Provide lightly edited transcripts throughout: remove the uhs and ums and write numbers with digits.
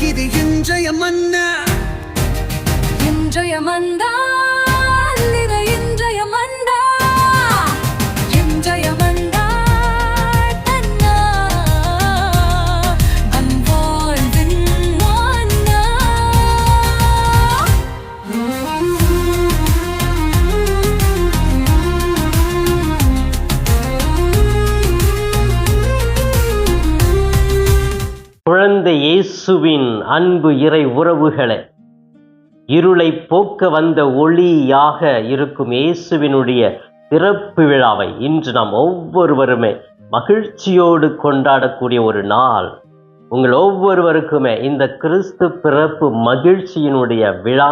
இது இன்றைய மன்னா, இன்றைய மந்தா இது இன்றைய மந்தா, இன்றைய மந்தா தன்னா அன்பாழ்வின் மன்னா. குழந்தை இயேசுவின் அன்பு இறை உறவுகளே, இருளை போக்க வந்த ஒளியாக இருக்கும் இயேசுவினுடைய பிறப்பு விழாவை இன்று நாம் ஒவ்வொருவருமே மகிழ்ச்சியோடு கொண்டாடக்கூடிய ஒரு நாள். உங்கள் ஒவ்வொருவருக்குமே இந்த கிறிஸ்து பிறப்பு மகிழ்ச்சியினுடைய விழா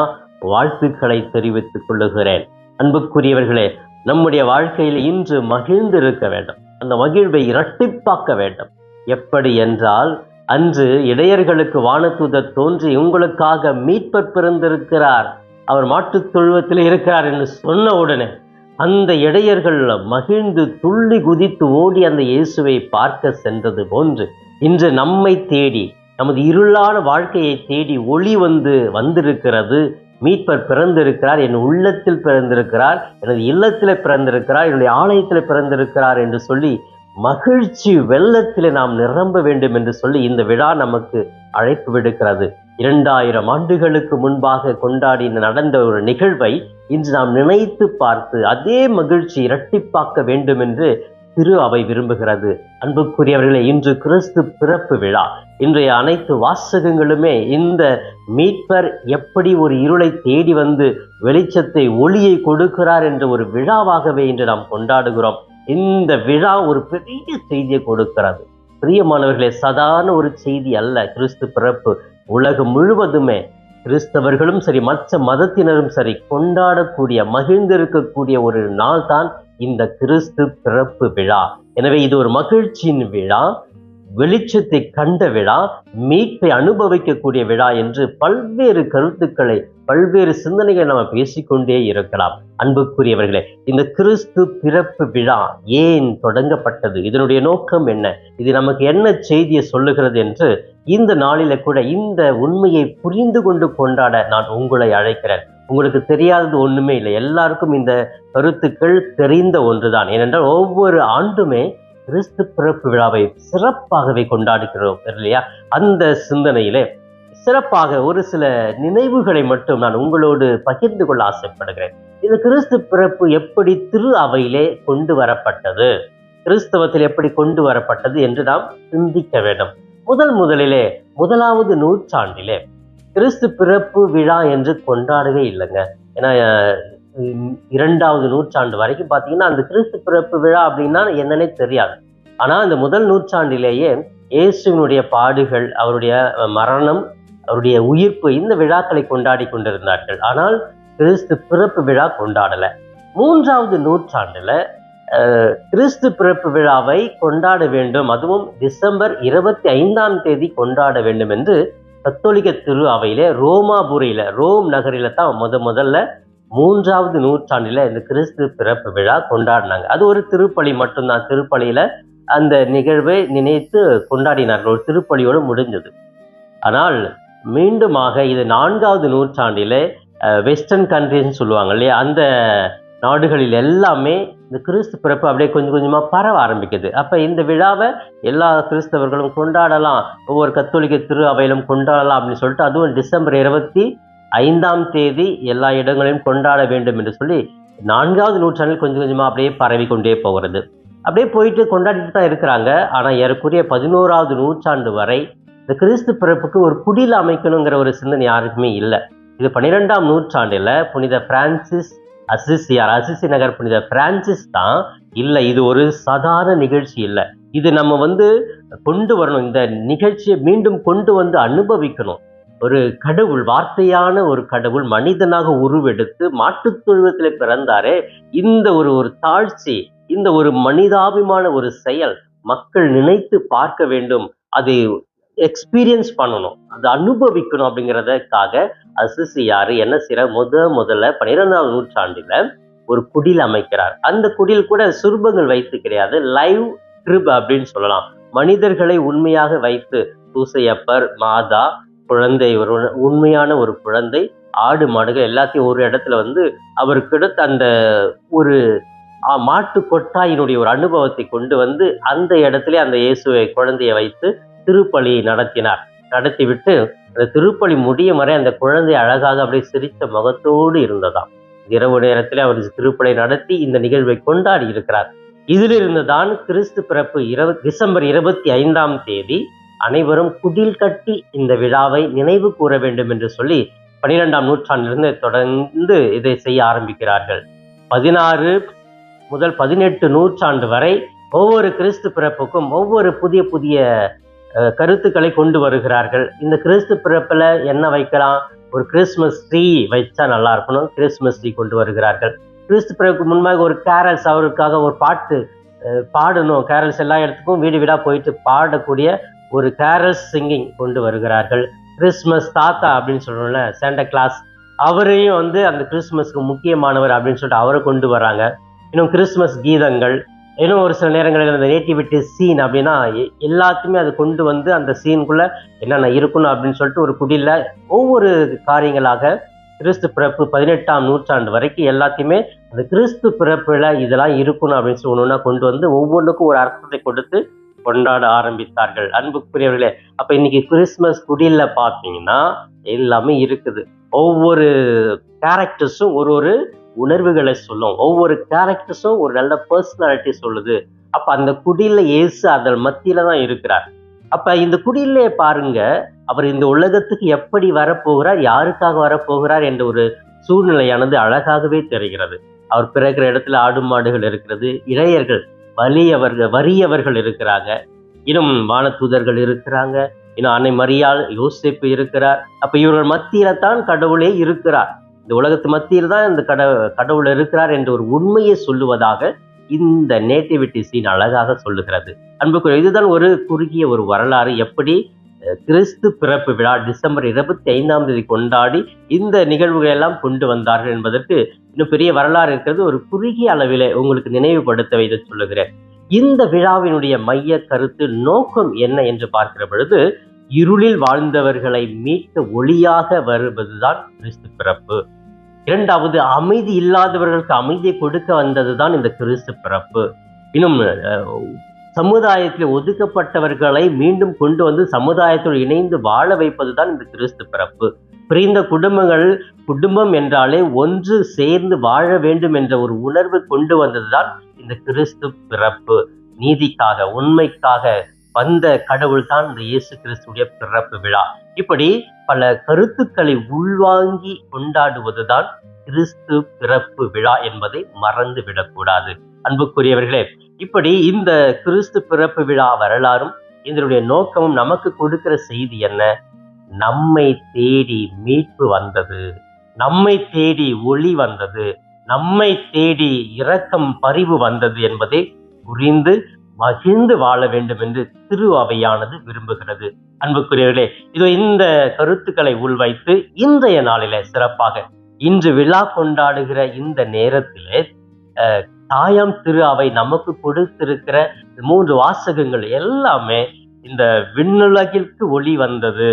வாழ்த்துக்களை தெரிவித்துக் கொள்ளுகிறேன். அன்புக்குரியவர்களே, நம்முடைய வாழ்க்கையில் இன்று மகிழ்ந்து இருக்க வேண்டும். அந்த மகிழ்வை இரட்டிப்பாக்க வேண்டும். எப்படி என்றால், அன்று இடையர்களுக்கு வானதூதர் தோன்றி உங்களுக்காக மீட்பர் பிறந்திருக்கிறார், அவர் மாட்டுத் தொழுவத்தில் இருக்கிறார் என்று சொன்ன உடனே அந்த இடையர்கள் மகிழ்ந்து துள்ளி குதித்து ஓடி அந்த இயேசுவை பார்க்க சென்றது போன்று இன்று நம்மை தேடி, நமது இருளான வாழ்க்கையை தேடி ஒளி வந்திருக்கிறது. மீட்பர் பிறந்திருக்கிறார், என் உள்ளத்தில் பிறந்திருக்கிறார், எனது இல்லத்தில் பிறந்திருக்கிறார், என்னுடைய ஆலயத்தில் பிறந்திருக்கிறார் என்று சொல்லி மகிழ்ச்சி வெள்ளத்தில் நாம் நிரம்ப வேண்டும் என்று சொல்லி இந்த விழா நமக்கு அழைப்பு விடுக்கிறது. 2000 ஆண்டுகளுக்கு முன்பாக கொண்டாடி நடந்த ஒரு நிகழ்வை இன்று நாம் நினைத்து பார்த்து அதே மகிழ்ச்சி இரட்டிப்பாக்க வேண்டும் என்று திரு அவை விரும்புகிறது. அன்புக்குரியவர்களே, இன்று கிறிஸ்து பிறப்பு விழா. இன்றைய அனைத்து வாசகங்களுமே இந்த மீட்பர் எப்படி ஒரு இருளை தேடி வந்து வெளிச்சத்தை ஒளியை கொடுக்கிறார் என்ற ஒரு விழாவாகவே இன்று நாம் கொண்டாடுகிறோம். இந்த விழா ஒரு பெரிய செய்தியை கொடுக்கிறது. பிரியமானவர்களே, சாதாரண ஒரு செய்தி அல்ல கிறிஸ்து பிறப்பு. உலகம் முழுவதுமே கிறிஸ்தவர்களும் சரி, மற்ற மதத்தினரும் சரி கொண்டாடக்கூடிய, மகிழ்ந்திருக்கக்கூடிய ஒரு நாள் தான் இந்த கிறிஸ்து பிறப்பு விழா. எனவே இது ஒரு மகிழ்ச்சியின் விழா, வெளிச்சத்தை கண்ட விழா, மீட்பை அனுபவிக்கக்கூடிய விழா என்று பல்வேறு கருத்துக்களை, பல்வேறு சிந்தனைகளை நம்ம பேசிக்கொண்டே இருக்கலாம். அன்புக்குரியவர்களே, இந்த கிறிஸ்து பிறப்பு விழா ஏன் தொடங்கப்பட்டது, இதனுடைய நோக்கம் என்ன, இது நமக்கு என்ன செய்தியை சொல்லுகிறது என்று இந்த நாளில கூட இந்த உண்மையை புரிந்து கொண்டு கொண்டாட நான் உங்களை அழைக்கிறேன். உங்களுக்கு தெரியாதது ஒண்ணுமே இல்லை, எல்லாருக்கும் இந்த கருத்துக்கள் தெரிந்த ஒன்றுதான். ஏனென்றால் ஒவ்வொரு ஆண்டுமே கிறிஸ்து பிறப்பு விழாவை சிறப்பாகவே கொண்டாடுகிறோம் இல்லையா? அந்த சிந்தனையிலே சிறப்பாக ஒரு சில நினைவுகளை மட்டும் நான் உங்களோடு பகிர்ந்து கொள்ள ஆசைப்படுகிறேன். இந்த கிறிஸ்து பிறப்பு எப்படி திரு அவையிலே கொண்டு வரப்பட்டது, கிறிஸ்தவத்தில் எப்படி கொண்டு வரப்பட்டது என்று நாம் சிந்திக்க வேண்டும். முதலிலே 1வது நூற்றாண்டிலே கிறிஸ்து பிறப்பு விழா என்று கொண்டாடவே இல்லைங்க. ஏன்னா 2வது நூற்றாண்டு வரைக்கும் பார்த்தீங்கன்னா அந்த கிறிஸ்து பிறப்பு விழா அப்படின்னா என்னன்னே தெரியாது. ஆனால் அந்த முதல் நூற்றாண்டிலேயே இயேசுவினுடைய பாடுகள், அவருடைய மரணம், அவருடைய உயிர்ப்பு, இந்த விழாக்களை கொண்டாடி கொண்டிருந்தார்கள். ஆனால் கிறிஸ்து பிறப்பு விழா கொண்டாடலை. 3வது நூற்றாண்டுல கிறிஸ்து பிறப்பு விழாவை கொண்டாட வேண்டும், அதுவும் டிசம்பர் 25ஆம் தேதி கொண்டாட வேண்டும் என்று கத்தோலிக்க திரு அவையிலே ரோமாபுரியில, ரோம் நகரில தான் முதல்ல 3வது நூற்றாண்டில இந்த கிறிஸ்து பிறப்பு விழா கொண்டாடினாங்க. அது ஒரு திருப்பலி மட்டும்தான். திருப்பலியில அந்த நிகழ்வை நினைத்து கொண்டாடினார்கள், ஒரு திருப்பலியோடு முடிஞ்சது. ஆனால் மீண்டுமாக இது 4வது நூற்றாண்டிலே வெஸ்டர்ன் கண்ட்ரின்னு சொல்லுவாங்க இல்லையா, அந்த நாடுகளில் எல்லாமே இந்த கிறிஸ்து பிறப்பு அப்படியே கொஞ்சம் கொஞ்சமா பரவ ஆரம்பிக்குது. அப்ப இந்த விழாவை எல்லா கிறிஸ்தவர்களும் கொண்டாடலாம், ஒவ்வொரு கத்தோலிக்க திரு அவையிலும் கொண்டாடலாம் அப்படின்னு சொல்லிட்டு, அதுவும் டிசம்பர் 25ஆம் தேதி எல்லா இடங்களையும் கொண்டாட வேண்டும் என்று சொல்லி 4வது நூற்றாண்டில் கொஞ்சம் கொஞ்சமா அப்படியே பரவி கொண்டே போகிறது. அப்படியே போயிட்டு கொண்டாடிட்டு தான் இருக்கிறாங்க. ஆனா ஏறக்குறைய 11வது நூற்றாண்டு வரை இந்த கிறிஸ்து பிறப்புக்கு ஒரு குடில் அமைக்கணுங்கிற ஒரு சிந்தனை யாருக்குமே இல்லை. இது 12ஆம் நூற்றாண்டுல புனித பிரான்சிஸ் அசிசி நகர் புனித பிரான்சிஸ் தான் இல்லை, இது ஒரு சாதாரண நிகழ்ச்சி இல்லை, இது நம்ம கொண்டு வரணும், இந்த நிகழ்ச்சியை மீண்டும் கொண்டு வந்து அனுபவிக்கணும். ஒரு கடவுள், வார்த்தையான ஒரு கடவுள் மனிதனாக உருவெடுத்து மாட்டுத் தொழுவத்திலே பிறந்தாரே, இந்த ஒரு தாழ்ச்சி, இந்த ஒரு மனிதாபிமான ஒரு செயல் மக்கள் நினைத்து பார்க்க வேண்டும், அதை எக்ஸ்பீரியன்ஸ் பண்ணணும், அதை அனுபவிக்கணும். அப்படிங்கிறதுக்காக அசிசியார் என்ன செய்யற, முதல்ல 12ஆம் நூற்றாண்டுல ஒரு குடில் அமைக்கிறார். அந்த குடில் கூட சுரூபங்கள் வைத்து கிடையாது, லைவ் கிரிப் அப்படின்னு சொல்லலாம். மனிதர்களை உண்மையாக வைத்து, சூசையப்பர், மாதா, குழந்தை, ஒரு உண்மையான ஒரு குழந்தை, ஆடு மாடுகள் எல்லாத்தையும் ஒரு இடத்துல அவருக்கு கிடைத்த அந்த ஒரு மாட்டு கொட்டாயினுடைய ஒரு அனுபவத்தை கொண்டு அந்த இடத்துல அந்த இயேசுவை குழந்தையை வைத்து திருப்பலி நடத்தினார். நடத்திவிட்டு அந்த திருப்பலி முடியும் வரை அந்த குழந்தை அழகாக அப்படியே சிரித்த முகத்தோடு இருந்ததாம். இரவு நேரத்தில் அவர் திருப்பலி நடத்தி இந்த நிகழ்வை கொண்டாடி இருக்கிறார். இதிலிருந்து தான் கிறிஸ்து பிறப்பு டிசம்பர் 25 அனைவரும் குடில் கட்டி இந்த விழாவை நினைவு கூற வேண்டும் என்று சொல்லி 12ஆம் நூற்றாண்டிலிருந்து தொடர்ந்து இதை செய்ய ஆரம்பிக்கிறார்கள். 16 முதல் 18 நூற்றாண்டு வரை ஒவ்வொரு கிறிஸ்து பிறப்புக்கும் ஒவ்வொரு புதிய புதிய கருத்துக்களை கொண்டு வருகிறார்கள். இந்த கிறிஸ்து பிறப்புல என்ன வைக்கலாம், ஒரு கிறிஸ்மஸ் ட்ரீ வச்சா நல்லா இருக்கணும், கிறிஸ்மஸ் ட்ரீ கொண்டு வருகிறார்கள். கிறிஸ்து பிறப்புக்கு முன்பாக ஒரு கேரல்ஸ், அவருக்காக ஒரு பாட்டு பாடணும், கேரல்ஸ் எல்லா இடத்துக்கும் வீடு வீடா போயிட்டு பாடக்கூடிய ஒரு கேரல்ஸ் சிங்கிங் கொண்டு வருகிறார்கள். கிறிஸ்மஸ் தாத்தா அப்படின்னு சொல்றோம்ல, சாண்டா கிளாஸ், அவரையும் அந்த கிறிஸ்மஸ்க்கு முக்கியமானவர் அப்படின்னு சொல்லிட்டு அவரை கொண்டு வராங்க. இன்னும் கிறிஸ்மஸ் கீதங்கள், இன்னும் ஒரு சில நேரங்களில் அந்த நேட்டிவிட்டி சீன் அப்படின்னா எல்லாத்தையுமே அது கொண்டு அந்த சீனுக்குள்ள என்னென்ன இருக்கணும் அப்படின்னு சொல்லிட்டு ஒரு குடியில் ஒவ்வொரு காரியங்களாக கிறிஸ்து பிறப்பு 18ஆம் நூற்றாண்டு வரைக்கும் எல்லாத்தையுமே அந்த கிறிஸ்து பிறப்புல இதெல்லாம் இருக்கணும் அப்படின்னு சொல்லணும்னா கொண்டு ஒவ்வொன்றுக்கும் ஒரு அர்த்தத்தை கொடுத்து கொண்டாட ஆரம்பித்தார்கள். அன்புக்குரியவர்களே, அப்ப இன்னைக்கு கிறிஸ்மஸ் குடியில பார்த்தீங்கன்னா எல்லாமே இருக்குது. ஒவ்வொரு கேரக்டர்ஸும் ஒரு ஒரு உணர்வுகளை சொல்லும், ஒவ்வொரு கேரக்டர்ஸும் ஒரு நல்ல பர்சனாலிட்டி சொல்லுது. அப்ப அந்த குடியில இயேசு அதன் மத்தியில தான் இருக்கிறார். அப்ப இந்த குடியிலே பாருங்க, அவர் இந்த உலகத்துக்கு எப்படி வரப்போகிறார், யாருக்காக வரப்போகிறார் என்ற ஒரு சூழ்நிலையானது அழகாகவே தெரிகிறது. அவர் பிறக்கிற இடத்துல ஆடு மாடுகள் இருக்கிறது, இளையர்கள் வறியவர்கள் இருக்கிறாங்க, இன்னும் வானதூதர்கள் இருக்கிறாங்க, இன்னும் அன்னை மரியாள், யோசேப்பு இருக்கிறார். அப்ப இவர்கள் மத்தியில தான் கடவுளே இருக்கிறார், இந்த உலகத்து மத்தியில் தான் இந்த கடவுள் இருக்கிறார் என்ற ஒரு உண்மையை சொல்லுவதாக இந்த நேட்டிவிட்டி சீன் அழகாக சொல்லுகிறது. அன்புக்குரிய, இதுதான் ஒரு குறுகிய ஒரு வரலாறு. எப்படி கிறிஸ்து பிறப்பு விழா டிசம்பர் 25 கொண்டாடி இந்த நிகழ்வுகள் எல்லாம் கொண்டு வந்தார்கள் என்பதற்கு இன்னும் பெரிய வரலாறு இருக்கிறது. ஒரு குறுகிய அளவிலே உங்களுக்கு நினைவுபடுத்த வைத்து சொல்லுகிறேன். இந்த விழாவினுடைய மைய கருத்து, நோக்கம் என்ன என்று பார்க்கிற பொழுது, இருளில் வாழ்ந்தவர்களை மீட்க ஒளியாக வருவதுதான் கிறிஸ்து பிறப்பு. இரண்டாவது, அமைதி இல்லாதவர்களுக்கு அமைதியை கொடுக்க வந்ததுதான் இந்த கிறிஸ்து பிறப்பு. இன்னும் சமுதாயத்தில் ஒதுக்கப்பட்டவர்களை மீண்டும் கொண்டு சமுதாயத்தோடு இணைந்து வாழ வைப்பதுதான் இந்த கிறிஸ்து பிறப்பு. பிரிந்த குடும்பம் என்றாலே ஒன்று சேர்ந்து வாழ வேண்டும் என்ற ஒரு உணர்வு கொண்டு வந்ததுதான் இந்த கிறிஸ்து பிறப்பு. நீதிக்காக, உண்மைக்காக வந்த கடவுள் தான் இந்த இயேசு கிறிஸ்துடைய பிறப்பு விழா. இப்படி பல கருத்துக்களை உள்வாங்கி கொண்டாடுவதுதான் கிறிஸ்து பிறப்பு விழா என்பதை மறந்து விடக்கூடாது. அன்புக்குரியவர்களே, இப்படி இந்த கிறிஸ்து பிறப்பு விழா வரலாறும் இதனுடைய நோக்கமும் நமக்கு கொடுக்கிற செய்தி என்ன? நம்மை தேடி மீட்பு வந்தது, நம்மை தேடி ஒளி வந்தது, நம்மை தேடி இரக்கம் பரிவு வந்தது என்பதை புரிந்து மகிழ்ந்து வாழ வேண்டும் என்று திரு அவையானது விரும்புகிறது. அன்புக்குரியவர்களே, இதோ இந்த கருத்துக்களை உள்வைத்து இன்றைய நாளில சிறப்பாக இன்று விழா கொண்டாடுகிற இந்த நேரத்திலே தாயாம் திரு அவை நமக்கு கொடுத்திருக்கிற 3 வாசகங்கள் எல்லாமே இந்த விண்ணுலகிற்கு ஒளி வந்தது,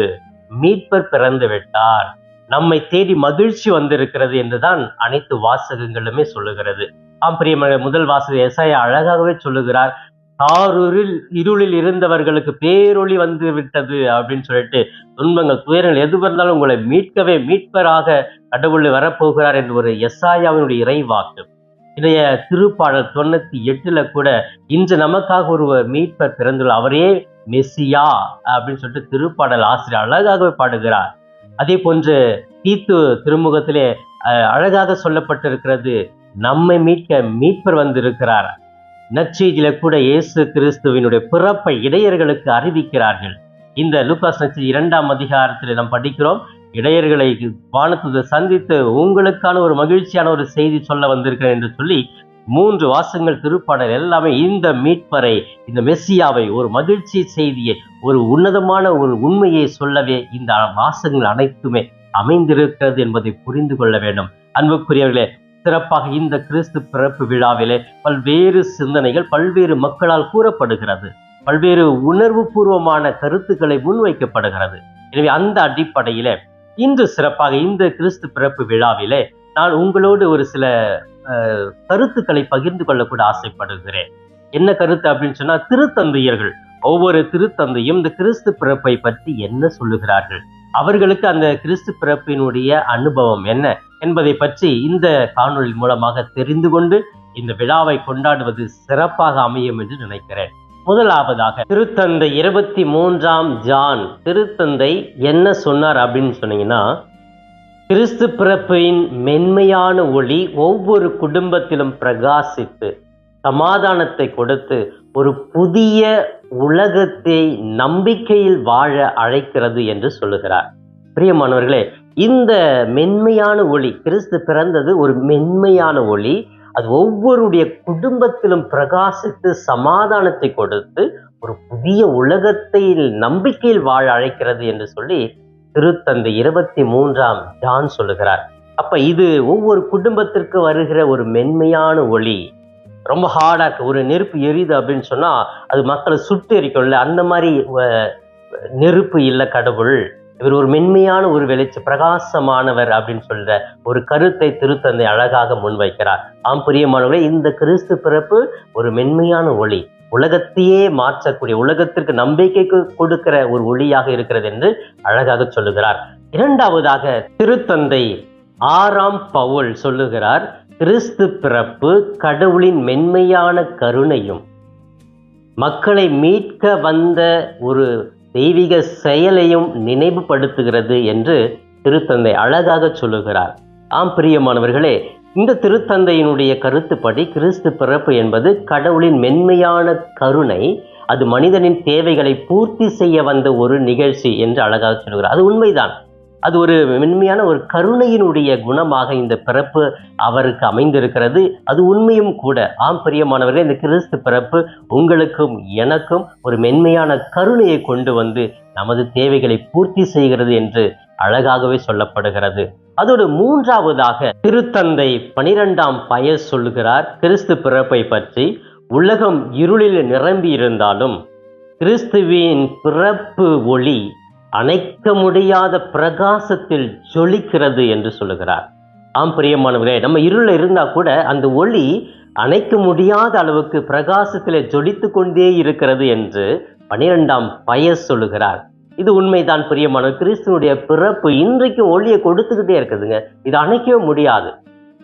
மீட்பர் பிறந்து விட்டார், நம்மை தேடி மகிழ்ச்சி வந்திருக்கிறது என்றுதான் அனைத்து வாசகங்களுமே சொல்லுகிறது. பிரியமான முதல் வாசகம் எசாயா அழகாகவே சொல்லுகிறார், தாரூரில் இருளில் இருந்தவர்களுக்கு பேரொளி வந்து விட்டது அப்படின்னு சொல்லிட்டு, துன்பங்கள் துயரங்கள் எது வந்தாலும் உங்களை மீட்கவே மீட்பராக கடவுள் வரப்போகிறார் என்று ஒரு எசாயாவினுடைய இறைவாக்கு. இதைய திருப்பாடல் 98 கூட இன்று நமக்காக ஒரு மீட்பர் பிறந்துள்ள, அவரே மெஸ்ஸியா அப்படின்னு சொல்லிட்டு திருப்பாடல் ஆசிரியர் அழகாகவே பாடுகிறார். அதே போன்று தீத்து திருமுகத்திலே அழகாக சொல்லப்பட்டிருக்கிறது, நம்மை மீட்க மீட்பர் வந்திருக்கிறார். நற்செய்தியில கூட இயேசு கிறிஸ்துவினுடைய பிறப்பை இடையர்களுக்கு அறிவிக்கிறார்கள். இந்த லூகாஸ் நற்செய்தி 2ஆம் அதிகாரத்தில் நாம் படிக்கிறோம், இடையர்களை வானதூதர் சந்தித்து உங்களுக்கான ஒரு மகிழ்ச்சியான ஒரு செய்தி சொல்ல வந்திருக்கிறேன் என்று சொல்லி 3 வாசகங்கள் திருப்பாடல் எல்லாமே இந்த மீட்பரை, இந்த மெஸ்ஸியாவை, ஒரு மகிழ்ச்சி செய்தியை, ஒரு உன்னதமான ஒரு உண்மையை சொல்லவே இந்த வாசகங்கள் அனைத்துமே அமைந்திருக்கிறது என்பதை புரிந்து கொள்ள வேண்டும். அன்புக்குரியவர்களே, சிறப்பாக இந்த கிறிஸ்து பிறப்பு விழாவிலே பல்வேறு சிந்தனைகள் பல்வேறு மக்களால் கூறப்படுகிறது, பல்வேறு உணர்வு பூர்வமான கருத்துக்களை முன்வைக்கப்படுகிறது. எனவே அந்த அடிப்படையில இன்று சிறப்பாக இந்த கிறிஸ்து பிறப்பு விழாவிலே நான் உங்களோடு ஒரு சில கருத்துக்களை பகிர்ந்து கொள்ளக்கூட ஆசைப்படுகிறேன். என்ன கருத்து அப்படின்னு சொன்னா, திருத்தந்தையர்கள் ஒவ்வொரு திருத்தந்தையும் இந்த கிறிஸ்து பிறப்பை பற்றி என்ன சொல்லுகிறார்கள், அவர்களுக்கு அந்த கிறிஸ்து பிறப்பினுடைய அனுபவம் என்ன என்பதை பற்றி இந்த காணொளி மூலமாக தெரிந்து கொண்டு இந்த விழாவை கொண்டாடுவது சிறப்பாக அமையும் என்று நினைக்கிறேன். முதலாவதாக திருத்தந்தை 23ஆம் ஜான் திருத்தந்தை என்ன சொன்னார் அப்படின்னு சொன்னீங்கன்னா, கிறிஸ்து பிறப்பின் மென்மையான ஒளி ஒவ்வொரு குடும்பத்திலும் பிரகாசித்து சமாதானத்தை கொடுத்து ஒரு புதிய உலகத்தை நம்பிக்கையில் வாழ அழைக்கிறது என்று சொல்லுகிறார். பிரியமானவர்களே, இந்த மென்மையான ஒளி, கிறிஸ்து பிறந்தது ஒரு மென்மையான ஒளி, அது ஒவ்வொருடைய குடும்பத்திலும் பிரகாசித்து சமாதானத்தை கொடுத்து ஒரு புதிய உலகத்தை நம்பிக்கையில் வாழ அழைக்கிறது என்று சொல்லி திருத்தந்தை 23ஆம் ஜான் சொல்லுகிறார். அப்ப இது ஒவ்வொரு குடும்பத்திற்கு வருகிற ஒரு மென்மையான ஒளி. ரொம்ப ஹார்டா இருக்கு, ஒரு நெருப்பு எரியுது அப்படின்னு சொன்னா அது மக்களை சுட்டு எரிக்கும்ல, அந்த மாதிரி நெருப்பு இல்லை கடவுள். இவர் ஒரு மென்மையான ஒரு வெளிச்ச பிரகாசமானவர் அப்படின்னு சொல்ற ஒரு கருத்தை திருத்தந்தை அழகாக முன்வைக்கிறார். ஆம் பிரியமானவர்களே, இந்த கிறிஸ்து பிறப்பு ஒரு மென்மையான ஒளி, உலகத்தையே மாற்றக்கூடிய, உலகத்திற்கு நம்பிக்கை கொடுக்கிற ஒரு ஒளியாக இருக்கிறது என்று அழகாக சொல்லுகிறார். இரண்டாவதாக திருத்தந்தை 6ஆம் பவுல் சொல்லுகிறார், கிறிஸ்து பிறப்பு கடவுளின் மென்மையான கருணையும் மக்களை மீட்க வந்த ஒரு தெய்வீக செயலையும் நினைவுபடுத்துகிறது என்று திருத்தந்தை அழகாக சொல்லுகிறார். ஆம் பிரியமானவர்களே, இந்த திருத்தந்தையினுடைய கருத்துப்படி கிறிஸ்து பிறப்பு என்பது கடவுளின் மென்மையான கருணை, அது மனிதனின் தேவைகளை பூர்த்தி செய்ய வந்த ஒரு நிகழ்ச்சி என்று அழகாக சொல்கிறார். அது உண்மைதான், அது ஒரு மென்மையான ஒரு கருணையினுடைய குணமாக இந்த பிறப்பு அவருக்கு அமைந்திருக்கிறது. அது உண்மையும் கூட. ஆம் பிரியமானவர்களே, இந்த கிறிஸ்து பிறப்பு உங்களுக்கும் எனக்கும் ஒரு மென்மையான கருணையை கொண்டு வந்து நமது தேவைகளை பூர்த்தி செய்கிறது என்று அழகாகவே சொல்லப்படுகிறது. அதோடு மூன்றாவதாக திருத்தந்தை 12ஆம் பயஸ் சொல்லுகிறார் கிறிஸ்து பிறப்பை பற்றி, உலகம் இருளில் நிரம்பி இருந்தாலும் கிறிஸ்துவின் பிறப்பு ஒளி அணைக்க முடியாத பிரகாசத்தில் ஜொலிக்கிறது என்று சொல்லுகிறார். ஆம் பிரியமானவர்களே, நம்ம இருளில் இருந்தா கூட அந்த ஒளி அணைக்க முடியாத அளவுக்கு பிரகாசத்திலே ஜொலித்து கொண்டே இருக்கிறது என்று 12ஆம் பயஸ் சொல்லுகிறார். இது உண்மைதான் பிரியமானவர். கிறிஸ்துவனுடைய பிறப்பு இன்றைக்கும் ஒளியை கொடுத்துக்கிட்டே இருக்குதுங்க. இது அணைக்கவே முடியாது.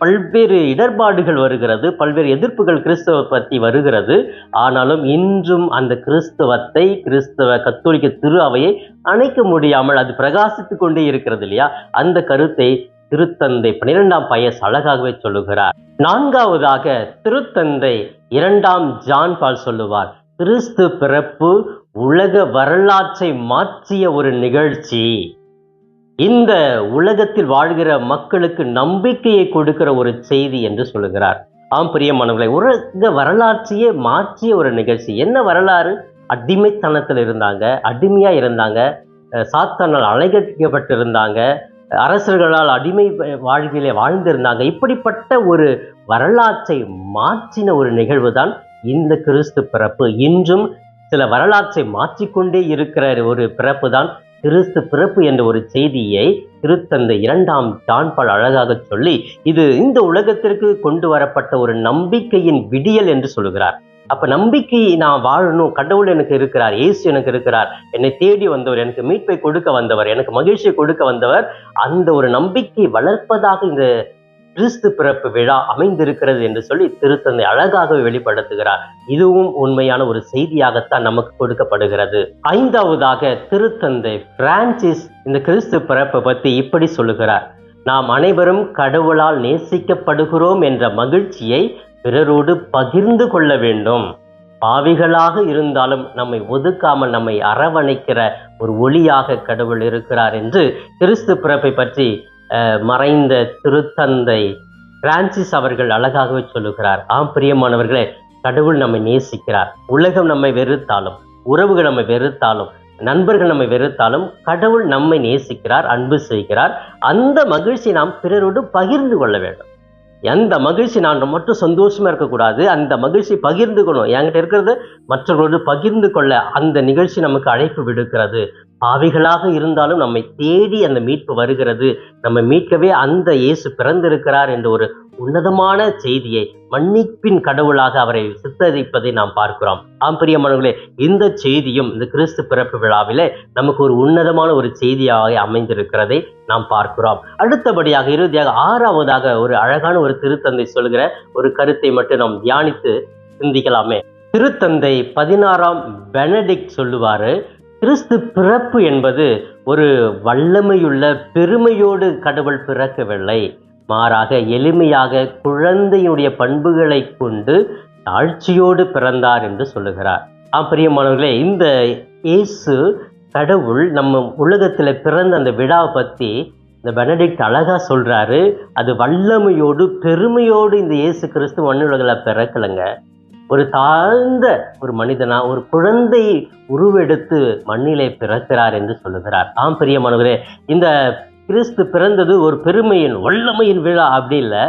பல்வேறு இடர்பாடுகள் வருகிறது, பல்வேறு எதிர்ப்புகள் கிறிஸ்தவ பற்றி வருகிறது. ஆனாலும் இன்றும் அந்த கிறிஸ்தவத்தை, கிறிஸ்தவ கத்தோலிக்க திரு அவையை அணைக்க முடியாமல் அது பிரகாசித்து கொண்டே இருக்கிறது இல்லையா? அந்த கருத்தை திருத்தந்தை 12ஆம் பயஸ் அழகாகவே சொல்லுகிறார். நான்காவதாக திருத்தந்தை 2ஆம் ஜான் பால் சொல்லுவார், கிறிஸ்து பிறப்பு உலக வரலாற்றை மாற்றிய ஒரு நிகழ்ச்சி, இந்த உலகத்தில் வாழ்கிற மக்களுக்கு நம்பிக்கையை கொடுக்கிற ஒரு செய்தி என்று சொல்லுகிறார். ஆம் பிரியமானவர்களை, உலக வரலாற்றையே மாற்றிய ஒரு நிகழ்ச்சி. என்ன வரலாறு? அடிமைத்தனத்தில் இருந்தாங்க, அடிமையா இருந்தாங்க, சாத்தானால் அழைக்கப்பட்டிருந்தாங்க, அரசர்களால் அடிமை வாழ்விலே வாழ்ந்திருந்தாங்க. இப்படிப்பட்ட ஒரு வரலாற்றை மாற்றின ஒரு நிகழ்வு தான் இந்த கிறிஸ்து பிறப்பு. இன்றும் சில வரலாற்றை மாற்றிக்கொண்டே இருக்கிற ஒரு பிறப்பு தான் கிறிஸ்து பிறப்பு என்ற ஒரு செய்தியை திருத்தந்தை 2ஆம் ஜான் பால் அழகாக சொல்லி, இது இந்த உலகத்திற்கு கொண்டு வரப்பட்ட ஒரு நம்பிக்கையின் விடியல் என்று சொல்லுகிறார். அப்ப நம்பிக்கை நான் வாழணும், கடவுள் எனக்கு இருக்கிறார், இயேசு எனக்கு இருக்கிறார், என்னை தேடி வந்தவர், எனக்கு மீட்பை கொடுக்க வந்தவர், எனக்கு மகிழ்ச்சியை கொடுக்க வந்தவர், அந்த ஒரு நம்பிக்கை வளர்ப்பதாக இந்த கிறிஸ்து பிறப்பு விழா அமைந்திருக்கிறது என்று சொல்லி திருத்தந்தை அழகாக வெளிப்படுத்துகிறார். இதுவும் உண்மையான ஒரு செய்தியாகத்தான் நமக்கு கொடுக்கப்படுகிறது. ஐந்தாவதாக திருத்தந்தை பிரான்சிஸ் இந்த கிறிஸ்து பிறப்பை பற்றி இப்படி சொல்லுகிறார், நாம் அனைவரும் கடவுளால் நேசிக்கப்படுகிறோம் என்ற மகிழ்ச்சியை பிறரோடு பகிர்ந்து கொள்ள வேண்டும். பாவிகளாக இருந்தாலும் நம்மை ஒதுக்காமல் நம்மை அரவணைக்கிற ஒரு ஒளியாக கடவுள் இருக்கிறார் என்று கிறிஸ்து பிறப்பை பற்றி மறைந்த திருத்தந்தை பிரான்சிஸ் அவர்கள் அழகாகவே சொல்லுகிறார். ஆம் பிரியமானவர்களே, கடவுள் நம்மை நேசிக்கிறார். உலகம் நம்மை வெறுத்தாலும், உறவுகள் நம்மை வெறுத்தாலும், நண்பர்கள் நம்மை வெறுத்தாலும் கடவுள் நம்மை நேசிக்கிறார், அன்பு செய்கிறார். அந்த மகிழ்ச்சி நாம் பிறரோடு பகிர்ந்து கொள்ள வேண்டும். எந்த மகிழ்ச்சி நான் மட்டும் சந்தோஷமா இருக்கக்கூடாது, அந்த மகிழ்ச்சி பகிர்ந்து கொள்ளணும். என்கிட்ட இருக்கிறது மற்றவர்களோடு பகிர்ந்து கொள்ள அந்த நிகழ்ச்சி நமக்கு அழைப்பு விடுக்கிறது. பாவிகளாக இருந்தாலும் நம்மை தேடி அந்த மீட்பு வருகிறது. நம்மை மீட்கவே அந்த இயேசு பிறந்திருக்கிறார் என்ற ஒரு உன்னதமான செய்தியை, மன்னிப்பின் கடவுளாக அவரை சித்தரிப்பதை நாம் பார்க்கிறோம். பிரியமானவர்களே, இந்த செய்தியும் இந்த கிறிஸ்து பிறப்பு விழாவிலே நமக்கு ஒரு உன்னதமான ஒரு செய்தியாக அமைந்திருக்கிறதை நாம் பார்க்கிறோம். அடுத்தபடியாக இறுதியாக 6வதாக ஒரு அழகான ஒரு திருத்தந்தை சொல்கிற ஒரு கருத்தை மட்டும் நாம் தியானித்து சிந்திக்கலாமே. திருத்தந்தை 16ஆம் பெனடிக்ட் சொல்லுவாரு, கிறிஸ்து பிறப்பு என்பது ஒரு வல்லமையுள்ள பெருமையோடு கடவுள் பிறக்கவில்லை, மாறாக எளிமையாக குழந்தையுடைய பண்புகளை கொண்டு தாழ்ச்சியோடு பிறந்தார் என்று சொல்லுகிறார். பிரியமானவர்களே, இந்த இயேசு கடவுள் நம்ம உலகத்தில் பிறந்த அந்த விழாவை பற்றி இந்த பெனடிக்ட் அழகா சொல்றாரு. அது வல்லமையோடு பெருமையோடு இந்த இயேசு கிறிஸ்து மண்ணுலகில் பிறக்கலைங்க. ஒரு தாழ்ந்த ஒரு மனிதனா, ஒரு குழந்தை உருவெடுத்து மண்ணிலே பிறக்கிறார் என்று சொல்லுகிறார். பிரியமானவரே, இந்த கிறிஸ்து பிறந்தது ஒரு பெருமையின் வல்லமையின் விழா அப்படி இல்லை,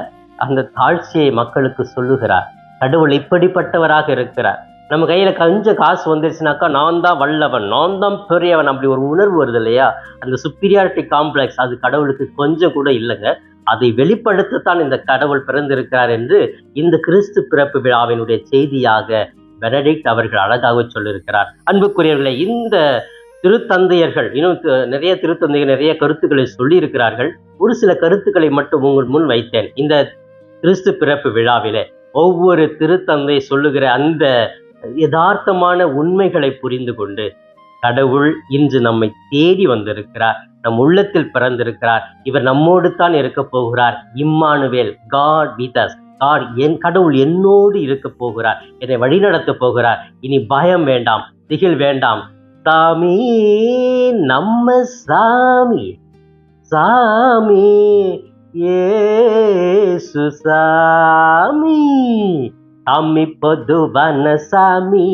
அந்த தாழ்ச்சியை மக்களுக்கு சொல்லுகிறார். கடவுள் இப்படிப்பட்டவராக இருக்கிறார். நம்ம கையில கொஞ்சம் காசு வந்துருச்சுனாக்கா நான் தான் வல்லவன், நான் தான் பெரியவன், அப்படி ஒரு உணர்வு வருது இல்லையா? அந்த சுப்பீரியாரிட்டி காம்ப்ளெக்ஸ் அது கடவுளுக்கு கொஞ்சம் கூட இல்லைங்க. அதை வெளிப்படுத்தத்தான் இந்த கடவுள் பிறந்திருக்கிறார் என்று இந்த கிறிஸ்து பிறப்பு விழாவினுடைய செய்தியாக பெனடிக்ட் அவர்கள் அழகாக சொல்லியிருக்கிறார். அன்புக்குரியவர்களே, இந்த திருத்தந்தையர்கள் இன்னும் நிறைய திருத்தந்தைகள் நிறைய கருத்துக்களை சொல்லியிருக்கிறார்கள். ஒரு சில கருத்துக்களை மட்டும் உங்கள் முன் வைத்தேன். இந்த கிறிஸ்து பிறப்பு விழாவிலே ஒவ்வொரு திருத்தந்தை சொல்லுகிற அந்த யதார்த்தமான உண்மைகளை புரிந்து கொண்டு கடவுள் இன்று நம்மை தேடி வந்திருக்கிறார், நம் உள்ளத்தில் பிறந்திருக்கிறார், இவர் நம்மோடு தான் இருக்க போகிறார். இம்மானுவேல், காட் வித் அஸ், கடவுள் என்னோடு இருக்க போகிறார், என்னை வழிநடத்த போகிறார். இனி பயம் வேண்டாம், திகில் வேண்டாம். சாமி நம்ம சாமி, சாமி ஏசு சாமி, சாமி பொதுவான சாமி,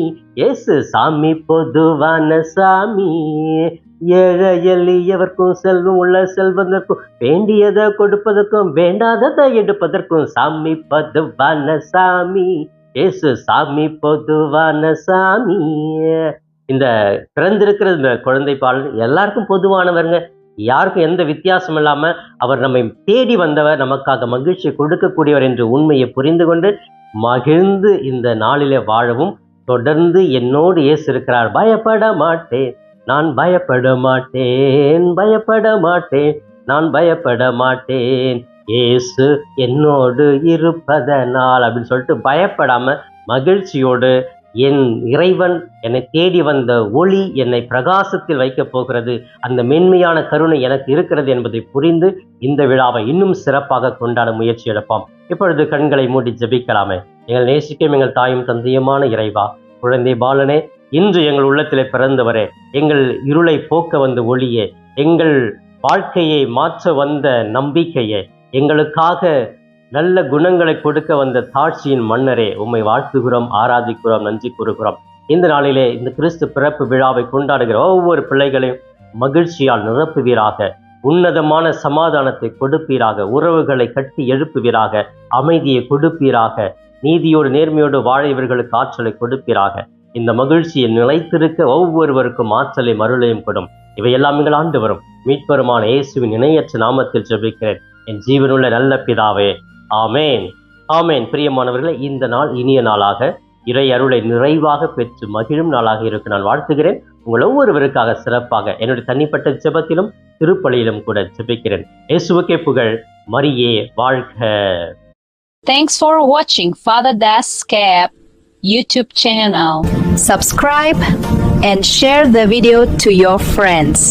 ஏசு சாமி பொதுவான சாமி. ஏழை எளியவர்க்கும் செல்வம் உள்ள செல்வதற்கும், வேண்டியதை கொடுப்பதற்கும் வேண்டாததை எடுப்பதற்கும் சாமி பொதுவான சாமி, ஏசு சாமி பொதுவான சாமி. இந்த பிறந்திருக்கிற இந்த குழந்தை பாலன் எல்லாருக்கும் பொதுவானவருங்க. யாருக்கும் எந்த வித்தியாசம் இல்லாம அவர் நம்மை தேடி வந்தவர், நமக்காக மகிழ்ச்சியை கொடுக்கக்கூடியவர் என்ற உண்மையை புரிந்து கொண்டு மகிழ்ந்து இந்த நாளிலே வாழவும் தொடர்ந்து என்னோடு இயேசு இருக்கிறார். பயப்பட மாட்டேன், நான் பயப்பட மாட்டேன், பயப்பட மாட்டேன், நான் பயப்பட மாட்டேன், இயேசு என்னோடு இருப்பதனால் அப்படின்னு சொல்லிட்டு பயப்படாம மகிழ்ச்சியோடு என் இறைவன் என்னை தேடி வந்த ஒளி என்னை பிரகாசத்தில் வைக்கப் போகிறது, அந்த மென்மையான கருணை எனக்கு இருக்கிறது என்பதை புரிந்து இந்த விழாவை இன்னும் சிறப்பாக கொண்டாட முயற்சி எடுப்போம். இப்பொழுது கண்களை மூடி ஜெபிக்கலாமே. எங்கள் நேசிக்கும் எங்கள் தாயும் தந்தையுமான இறைவா, குழந்தை பாலனே, இன்று எங்கள் உள்ளத்திலே பிறந்தவரே, எங்கள் இருளை போக்க வந்த ஒளியே, எங்கள் வாழ்க்கையை மாற்ற வந்த நம்பிக்கையே, எங்களுக்காக நல்ல குணங்களை கொடுக்க வந்த தாட்சியின் மன்னரே, உம்மை வாழ்த்துகிறோம், ஆராதிக்கிறோம், நன்றி கூறுகிறோம். இந்த நாளிலே இந்த கிறிஸ்து பிறப்பு விழாவை கொண்டாடுகிற ஒவ்வொரு பிள்ளைகளையும் மகிழ்ச்சியால் நிரப்புவீராக, உன்னதமான சமாதானத்தை கொடுப்பீராக, உறவுகளை கட்டி எழுப்புவீராக, அமைதியை கொடுப்பீராக, நீதியோடு நேர்மையோடு வாழ இவர்களுக்கு ஆற்றலை கொடுப்பீராக. இந்த மகிழ்ச்சியை நிலைத்திருக்க ஒவ்வொருவருக்கும் ஆற்றலை மருளையும் கொடும். இவையெல்லாம் எங்கள் ஆண்டு வரும் மீட்பெருமான இயேசுவின் இணையற்ற நாமத்தில் ஜெபிக்கிறேன் என் ஜீவனுள்ள நல்ல பிதாவே, ஆமேன், ஆமேன். பிரியமானவர்களே, இந்த நாள் இனிய நாளாக இறை அருளை நிறைவாக பெற்று மகிழும் நாளாக இருக்க நான் வாழ்த்துகிறேன். உங்கள் ஒவ்வொருவருக்காக சிறப்பாக என்னுடைய தனிப்பட்ட ஜெபத்திலும் திருப்பலியிலும் கூட ஜெபிக்கிறேன். இயேசுவுக்கே புகழ், மரியே வாழ்க. Thanks for watching Father Das Cap YouTube channel. Subscribe and share the video to your friends.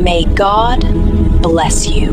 May God bless you.